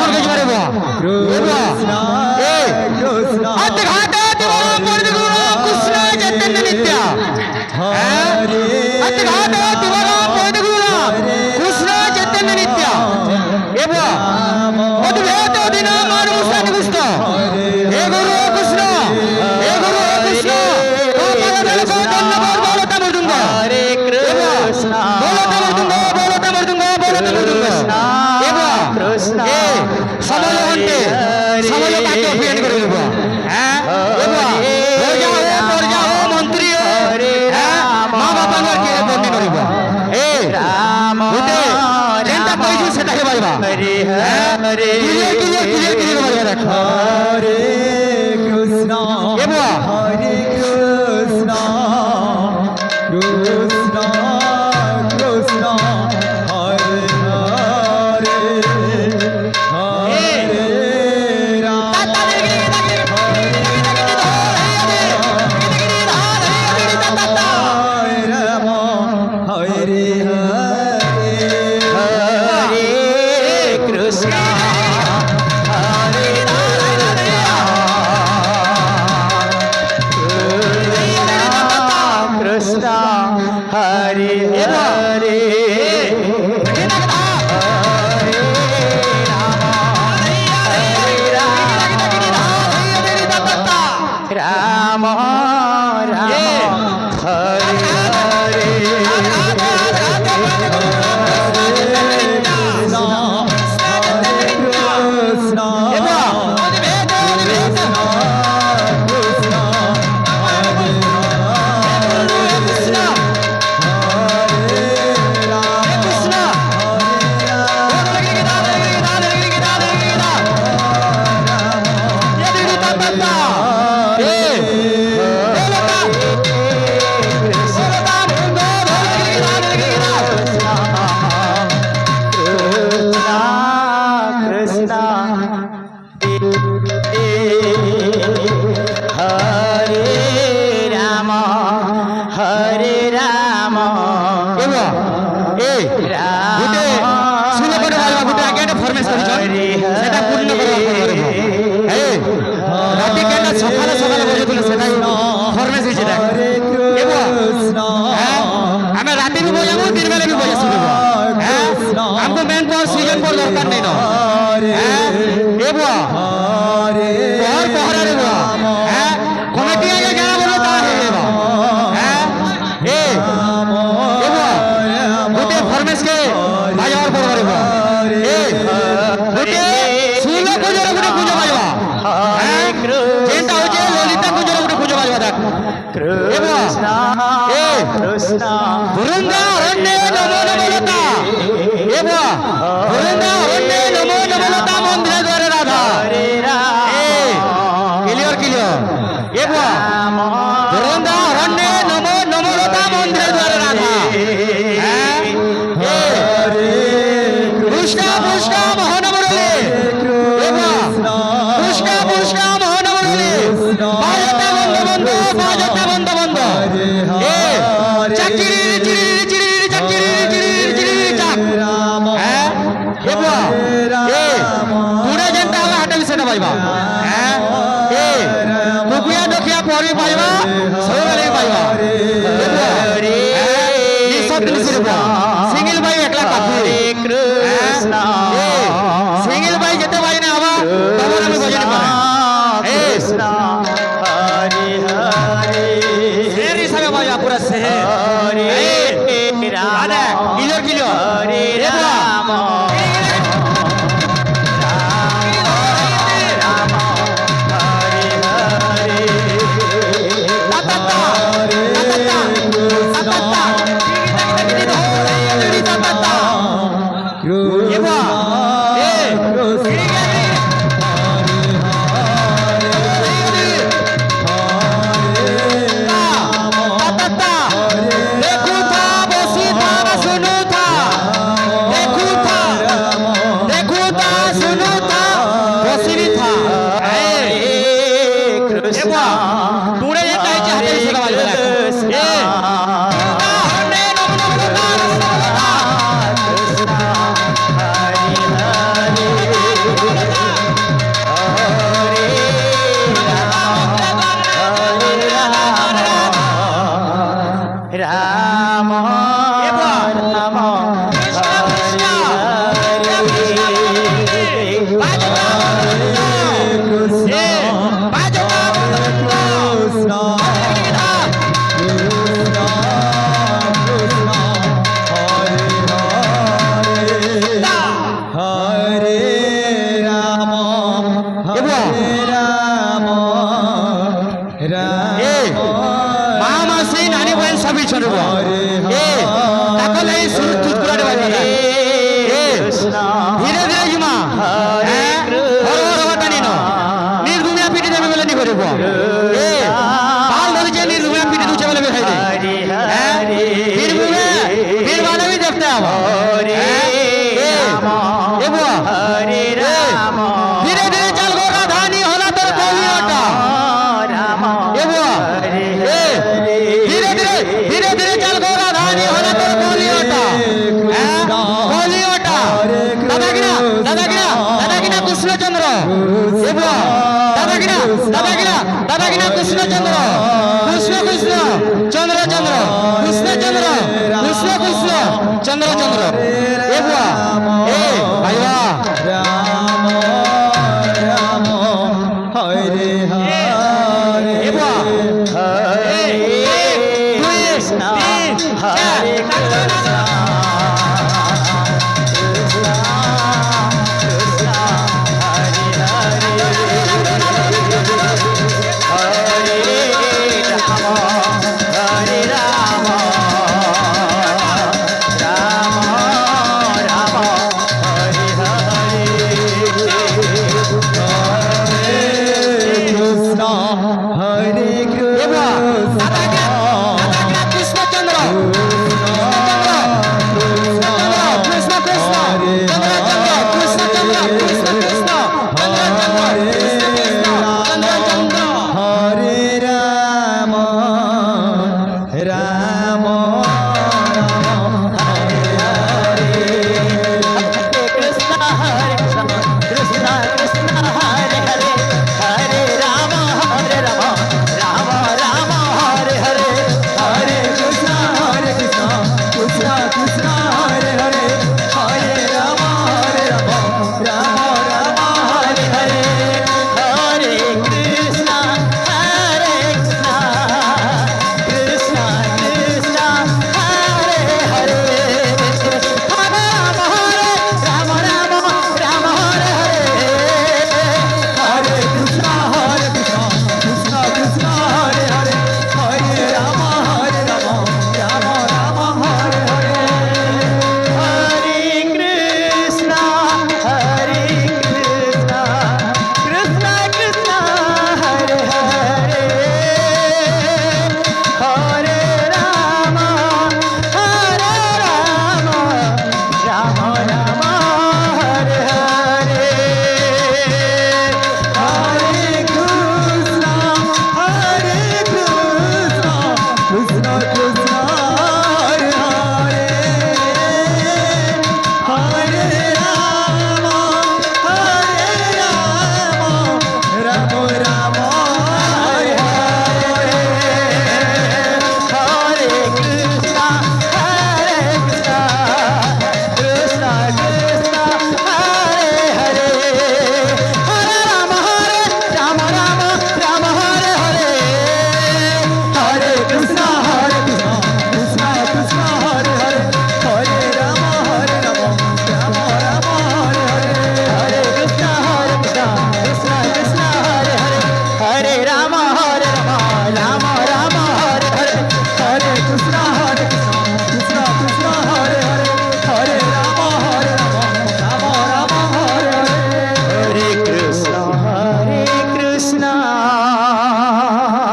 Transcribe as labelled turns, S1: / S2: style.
S1: सुन के मारे बा ए हाथ घाटा दिवाला मोर गुरु कृष्ण चैतन्य नित्य हाथ घाटा दिवाला मोर गुरु कृष्ण चैतन्य नित्य ए बा अद्वैत दिन मान मुसान गुस्त हे गुरु कृष्ण तो पादल को धन्यवाद बोलता मृदुंग हरे कृष्ण बोलता मृदुंग ए बा कृष्ण समल हंटे समल काके अभियान करे बा ए बा हो जाओ मंत्री मां बापा घर के बंदी करबा ए राम उते जेंटा पैसे सेटा के बाजबा हरे हरे किले बाजबा देख हरे कृष्ण ए बा हरे कृष्ण कृष्ण कृष्ण हरे राम सिंगल भाई एकला काफी कृष्ण सिंगल भाई जते भाई ने हवा तमन में भजन पाए कृष्ण हरे हरे शेर हिसाब भाई पूरा से हरे राम किलो हरे राम राम এ কাল ধরেছে নির্ভূমে পিঠে দুছে বলে বের হয়ে বীরভূমে বীর মানে भी देखते हैं धीरे धीरे चल गो राधानी होला तोर कोलियोटा धीरे धीरे चल गो राधानी होला तोर कोलियोटा कोलियोटा दादा किना कृष्णचंद्र दादा किना कृष्णचंद्र कृष्ण